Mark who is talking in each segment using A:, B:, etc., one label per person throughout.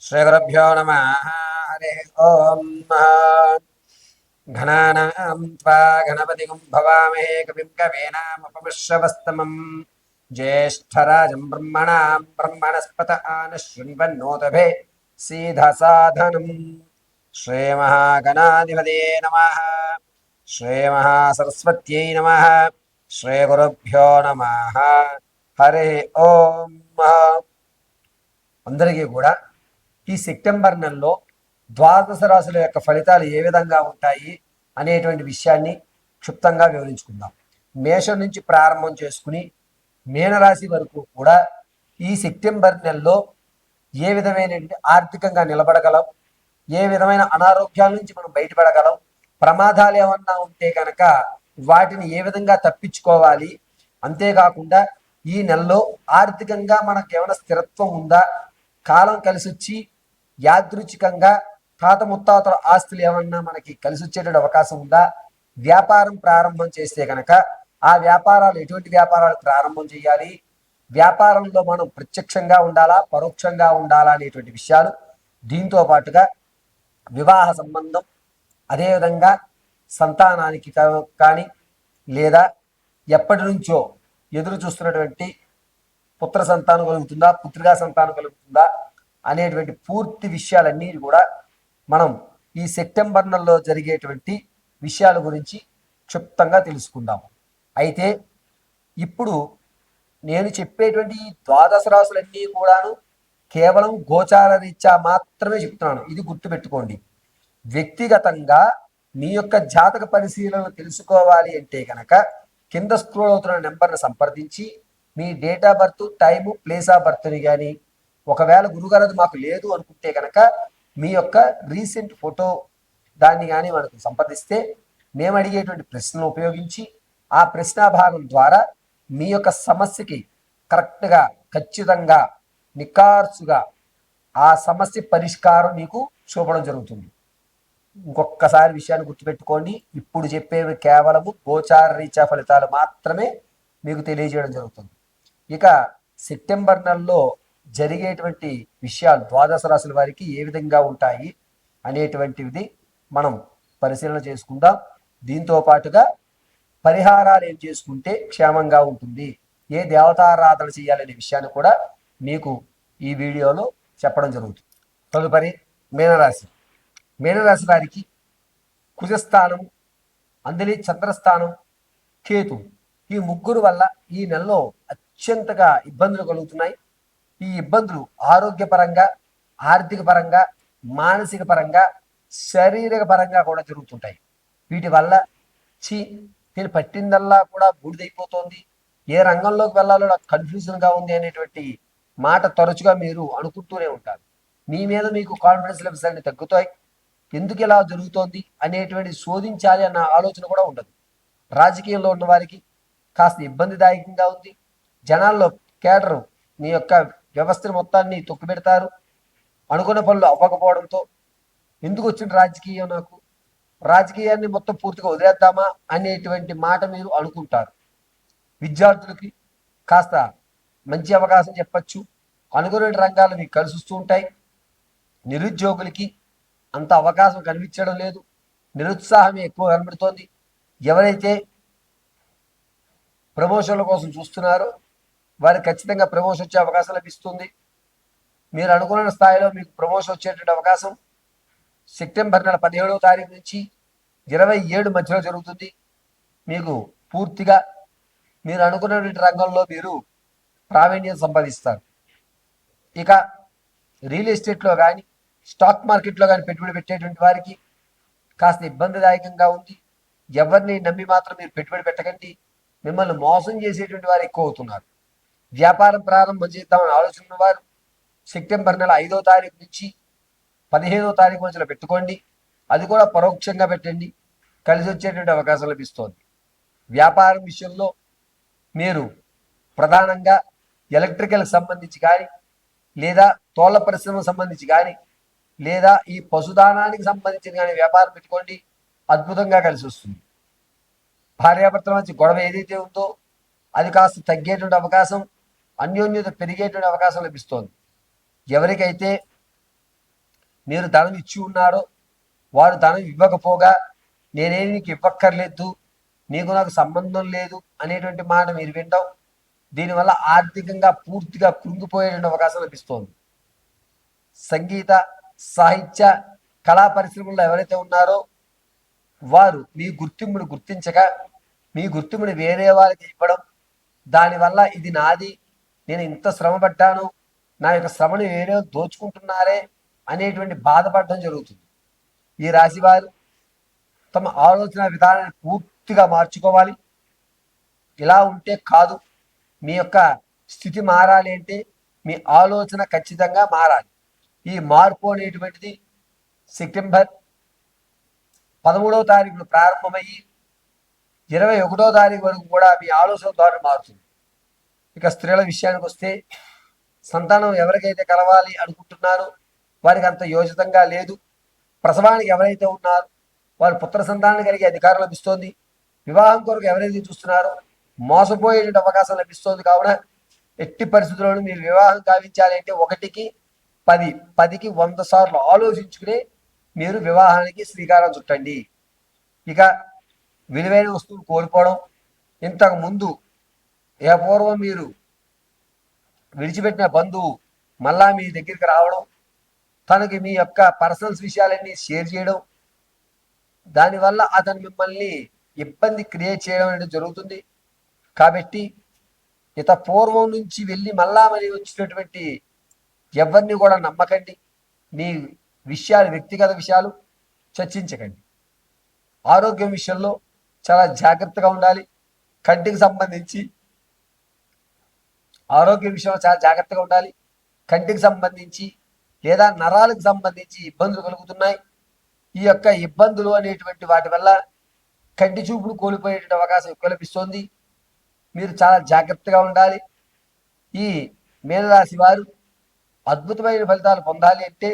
A: श्रीगुरुभ्यो नमः। हरिः ओम्। घनानां त्वा गणपतिं भवामहे कविं कवीनामुपमश्रवस्तमम् ज्येष्ठराजं ब्रह्मणां ब्रह्मणस्पत आनशृण्वन्नोतभे सीधसाधनम्। श्रीमहागणाधिपतये नमः। श्रीमहासरस्वत्यै नमः। श्रीगुरुभ्यो नमः। हरिः ओम्। అందరికీ కూడా ఈ సెప్టెంబర్ నెలలో ద్వాదశ రాశుల యొక్క ఫలితాలు ఏ విధంగా ఉంటాయి అనేటువంటి విషయాన్ని క్షుప్తంగా వివరించుకుందాం. మేషం నుంచి ప్రారంభం చేసుకుని మీనరాశి వరకు కూడా ఈ సెప్టెంబర్ నెలలో ఏ విధమైన ఆర్థికంగా నిలబడగలం, ఏ విధమైన అనారోగ్యాల నుంచి మనం బయటపడగలం, ప్రమాదాలు ఏమన్నా ఉంటే కనుక వాటిని ఏ విధంగా తప్పించుకోవాలి, అంతేకాకుండా ఈ నెలలో ఆర్థికంగా మనకు ఏమైనా స్థిరత్వం ఉందా, కాలం కలిసి వచ్చి యాదృచ్ఛికంగా తాత ముత్తాతల ఆస్తులు ఏమన్నా మనకి కలిసి వచ్చేటువంటి అవకాశం ఉందా, వ్యాపారం ప్రారంభం చేస్తే కనుక ఆ వ్యాపారాలు ఎటువంటి వ్యాపారాలు ప్రారంభం చేయాలి, వ్యాపారంలో మనం ప్రత్యక్షంగా ఉండాలా పరోక్షంగా ఉండాలా అనేటువంటి విషయాలు, దీంతో పాటుగా వివాహ సంబంధం, అదేవిధంగా సంతానానికి కానీ లేదా ఎప్పటి నుంచో ఎదురు చూస్తున్నటువంటి పుత్ర సంతానం కలుగుతుందా, పుత్రికా సంతానం కలుగుతుందా అనేటువంటి పూర్తి విషయాలన్నీ కూడా మనం ఈ సెప్టెంబర్ నెలలో జరిగేటువంటి విషయాల గురించి క్షుప్తంగా తెలుసుకుందాము. అయితే ఇప్పుడు నేను చెప్పేటువంటి ద్వాదశ రాశులన్నీ కూడాను కేవలం గోచార రీత్యా మాత్రమే చెప్తున్నాను. ఇది గుర్తుపెట్టుకోండి. వ్యక్తిగతంగా మీ యొక్క జాతక పరిశీలన తెలుసుకోవాలి అంటే కనుక కింద స్క్రోల్ అవుతున్న నెంబర్ని సంప్రదించి మీ date of birth, time, place of బర్త్ని కానీ, ఒకవేళ గురుగారు అది మాకు లేదు అనుకుంటే కనుక మీ యొక్క రీసెంట్ ఫోటో దాన్ని కానీ మనకు సంప్రదిస్తే మేము అడిగేటువంటి ప్రశ్నలు ఉపయోగించి ఆ ప్రశ్నాభాగం ద్వారా మీ యొక్క సమస్యకి కరెక్ట్గా ఖచ్చితంగా నికార్సుగా ఆ సమస్య పరిష్కారం మీకు చూపడం జరుగుతుంది. ఇంకొకసారి విషయాన్ని గుర్తుపెట్టుకోండి, ఇప్పుడు చెప్పేవి కేవలము గోచార రీత్యా ఫలితాలు మాత్రమే మీకు తెలియజేయడం జరుగుతుంది. ఇక సెప్టెంబర్ నెలలో జరిగేటువంటి విషయాలు ద్వాదశ రాశుల వారికి ఏ విధంగా ఉంటాయి అనేటువంటిది మనం పరిశీలన చేసుకుందాం. దీంతో పాటుగా పరిహారాలు ఏం చేసుకుంటే క్షేమంగా ఉంటుంది, ఏ దేవతారాధన చేయాలనే విషయాన్ని కూడా మీకు ఈ వీడియోలో చెప్పడం జరుగుతుంది. తదుపరి మీనరాశి. మీనరాశి వారికి కుజస్థానం, అందులో చంద్రస్థానం, కేతు, ఈ ముగ్గురు వల్ల ఈ నెలలో అత్యంతగా ఇబ్బందులు కలుగుతున్నాయి. ఈ ఇబ్బందులు ఆరోగ్యపరంగా, ఆర్థిక పరంగా, మానసిక పరంగా, శారీరక పరంగా కూడా జరుగుతుంటాయి. వీటి వల్ల నేను పట్టిందల్లా కూడా బూడిదైపోతోంది, ఏ రంగంలోకి వెళ్ళాలో నాకు కన్ఫ్యూజన్గా ఉంది అనేటువంటి మాట తరచుగా మీరు అనుకుంటూనే ఉంటారు. మీ మీద మీకు కాన్ఫిడెన్స్ లెవెల్స్ అన్ని తగ్గుతాయి. ఎందుకు ఇలా జరుగుతోంది అనేటువంటి శోధించాలి అన్న ఆలోచన కూడా ఉండదు. రాజకీయంలో ఉన్న వారికి కాస్త ఇబ్బందిదాయకంగా ఉంది. జనాల్లో కేడరు మీ యొక్క వ్యవస్థను మొత్తాన్ని తొక్కిపెడతారు. అనుకున్న పనులు అవ్వకపోవడంతో ఎందుకు వచ్చిన రాజకీయం, నాకు రాజకీయాన్ని మొత్తం పూర్తిగా వదిలేద్దామా అనేటువంటి మాట మీరు అనుకుంటారు. విద్యార్థులకి కాస్త మంచి అవకాశం చెప్పచ్చు, అనుకునే రంగాలు మీకు కలిసి వస్తూ ఉంటాయి. నిరుద్యోగులకి అంత అవకాశం కనిపించడం లేదు, నిరుత్సాహమే ఎక్కువ కనబడుతోంది. ఎవరైతే ప్రమోషన్ల కోసం చూస్తున్నారో వారికి ఖచ్చితంగా ప్రమోషన్ వచ్చే అవకాశం లభిస్తుంది. మీరు అనుకున్న స్థాయిలో మీకు ప్రమోషన్ వచ్చేటువంటి అవకాశం సెప్టెంబర్ నెల 17వ తారీఖు నుంచి 27 మధ్యలో జరుగుతుంది. మీకు పూర్తిగా మీరు అనుకున్నటువంటి రంగంలో మీరు ప్రావీణ్యం సంపాదిస్తారు. ఇక రియల్ ఎస్టేట్లో కానీ, స్టాక్ మార్కెట్లో కానీ పెట్టుబడి పెట్టేటువంటి వారికి కాస్త ఇబ్బందిదాయకంగా ఉంది. ఎవరిని నమ్మి మాత్రం మీరు పెట్టుబడి పెట్టకండి, మిమ్మల్ని మోసం చేసేటువంటి వారు ఎక్కువ అవుతున్నారు. వ్యాపారం ప్రారంభం చేద్దామని ఆలోచన వారు సెప్టెంబర్ నెల 5వ తారీఖు నుంచి 15వ తారీఖు మధ్యలో పెట్టుకోండి. అది కూడా పరోక్షంగా పెట్టండి, కలిసి వచ్చేటువంటి అవకాశం లభిస్తోంది. వ్యాపారం విషయంలో మీరు ప్రధానంగా ఎలక్ట్రికల్ సంబంధించి కానీ, లేదా తోళ్ల పరిశ్రమకు సంబంధించి కానీ, లేదా ఈ పశుదానానికి సంబంధించిన కానీ వ్యాపారం పెట్టుకోండి, అద్భుతంగా కలిసి వస్తుంది. భార్యాభర్తల మధ్య గొడవ ఏదైతే ఉందో అది కాస్త తగ్గేటువంటి అవకాశం, అన్యోన్యత పెరిగేటువంటి అవకాశం లభిస్తోంది. ఎవరికైతే మీరు ధనం ఇచ్చి ఉన్నారో వారు ధనం ఇవ్వకపోగా నేనేమి నీకు ఇవ్వక్కర్లేదు, నీకు నాకు సంబంధం లేదు అనేటువంటి మాట మీరు వింటాం. దీనివల్ల ఆర్థికంగా పూర్తిగా కృంగిపోయేటువంటి అవకాశం లభిస్తోంది. సంగీత, సాహిత్య, కళా పరిశ్రమల్లో ఎవరైతే ఉన్నారో వారు మీ గుర్తింపును గుర్తించక మీ గుర్తింపుని వేరే వారికి ఇవ్వడం, దానివల్ల ఇది నాది, నేను ఇంత శ్రమ పడ్డాను, నా యొక్క శ్రమను వేరే దోచుకుంటున్నారే అనేటువంటి బాధపడడం జరుగుతుంది. ఈ రాశి వారు తమ ఆలోచన విధానాన్ని పూర్తిగా మార్చుకోవాలి. ఇలా ఉంటే కాదు, మీ యొక్క స్థితి మారాలి అంటే మీ ఆలోచన ఖచ్చితంగా మారాలి. ఈ మార్పు అనేటువంటిది సెప్టెంబర్ 13వ తారీఖున ప్రారంభమయ్యి 21వ తారీఖు వరకు కూడా మీ ఆలోచన ద్వారా మారుతుంది. ఇక స్త్రీల విషయానికి వస్తే, సంతానం ఎవరికైతే కలవాలి అనుకుంటున్నారో వారికి అంత యోజితంగా లేదు. ప్రసవానికి ఎవరైతే ఉన్నారో వారు పుత్ర సంతానం కలిగే అధికారం లభిస్తోంది. వివాహం కొరకు ఎవరైతే చూస్తున్నారో మోసపోయేటువంటి అవకాశం లభిస్తోంది. కావున ఎట్టి పరిస్థితుల్లోనూ మీరు వివాహం కావించాలి అంటే 1కి 10, 10కి 100 సార్లు ఆలోచించుకునే మీరు వివాహానికి శ్రీకారం చుట్టండి. ఇక విలువైన వస్తువులు కోల్పోవడం, ఇంతకు ముందు పూర్వం మీరు విడిచిపెట్టిన బంధువు మళ్ళా మీ దగ్గరికి రావడం, తనకి మీ యొక్క పర్సనల్స్ విషయాలన్నీ షేర్ చేయడం, దానివల్ల అతను మిమ్మల్ని ఇబ్బంది క్రియేట్ చేయడం అనేది జరుగుతుంది. కాబట్టి పూర్వం నుంచి వెళ్ళి మళ్ళా మరి వచ్చినటువంటి ఎవరిని కూడా నమ్మకండి. మీ విషయాలు, వ్యక్తిగత విషయాలు చర్చించకండి. ఆరోగ్యం విషయంలో చాలా జాగ్రత్తగా ఉండాలి. కంటికి సంబంధించి ఆరోగ్య విషయంలో చాలా జాగ్రత్తగా ఉండాలి. కంటికి సంబంధించి లేదా నరాలకు సంబంధించి ఇబ్బందులు కలుగుతున్నాయి. ఈ యొక్క ఇబ్బందులు అనేటువంటి వాటి వల్ల కంటి చూపులు కోల్పోయేటువంటి అవకాశం ఎక్కువ లభిస్తోంది. మీరు చాలా జాగ్రత్తగా ఉండాలి. ఈ మీనరాశి వారు అద్భుతమైన ఫలితాలు పొందాలి అంటే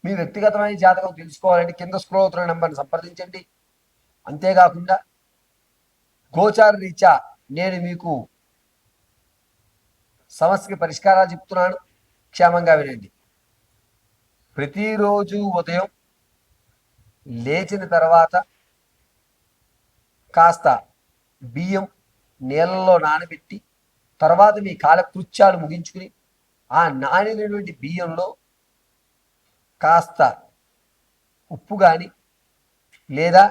A: మీ వ్యక్తిగతమైన జాతకం తెలుసుకోవాలంటే కింద స్క్రోల్ అవుతున్న నెంబర్ని సంప్రదించండి. అంతేకాకుండా గోచార రీత్యా నేను మీకు సమస్యకి పరిష్కారాలు చెప్తున్నాను, క్షేమంగా వినండి. ప్రతిరోజు ఉదయం లేచిన తర్వాత కాస్త బియ్యం నీళ్ళలో నానబెట్టి తర్వాత మీ కాలకృత్యాలు ముగించుకుని ఆ నానినటువంటి బియ్యంలో కాస్త ఉప్పు కానీ లేదా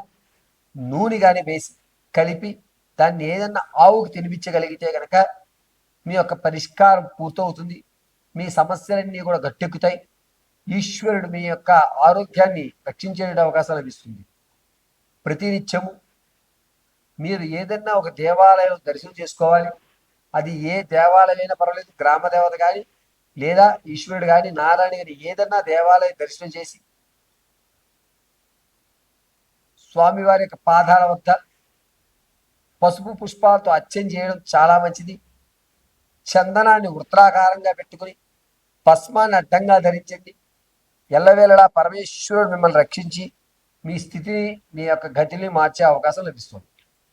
A: నూనె కానీ వేసి కలిపి దాన్ని ఏదన్నా ఆవుకు తినిపించగలిగితే కనుక మీ యొక్క పరిష్కారం పూర్తవుతుంది. మీ సమస్యలన్నీ కూడా గట్టెక్కుతాయి. ఈశ్వరుడు మీ యొక్క ఆరోగ్యాన్ని రక్షించే అవకాశం లభిస్తుంది. ప్రతినిత్యము మీరు ఏదన్నా ఒక దేవాలయం దర్శనం చేసుకోవాలి. అది ఏ దేవాలయమైనా పర్వాలేదు, గ్రామ దేవత కానీ లేదా ఈశ్వరుడు కానీ నారాయణ కానీ ఏదన్నా దేవాలయం దర్శనం చేసి స్వామివారి యొక్క పాదాల వద్ద పసుపు పుష్పాలతో అర్చన చేయడం చాలా మంచిది. చందనాన్ని వృత్తాకారంగా పెట్టుకుని భస్మాన్ని అడ్డంగా ధరించండి. ఎల్లవేళలా పరమేశ్వరుడు మిమ్మల్ని రక్షించి మీ స్థితిని, మీ యొక్క గతిని మార్చే అవకాశం లభిస్తుంది.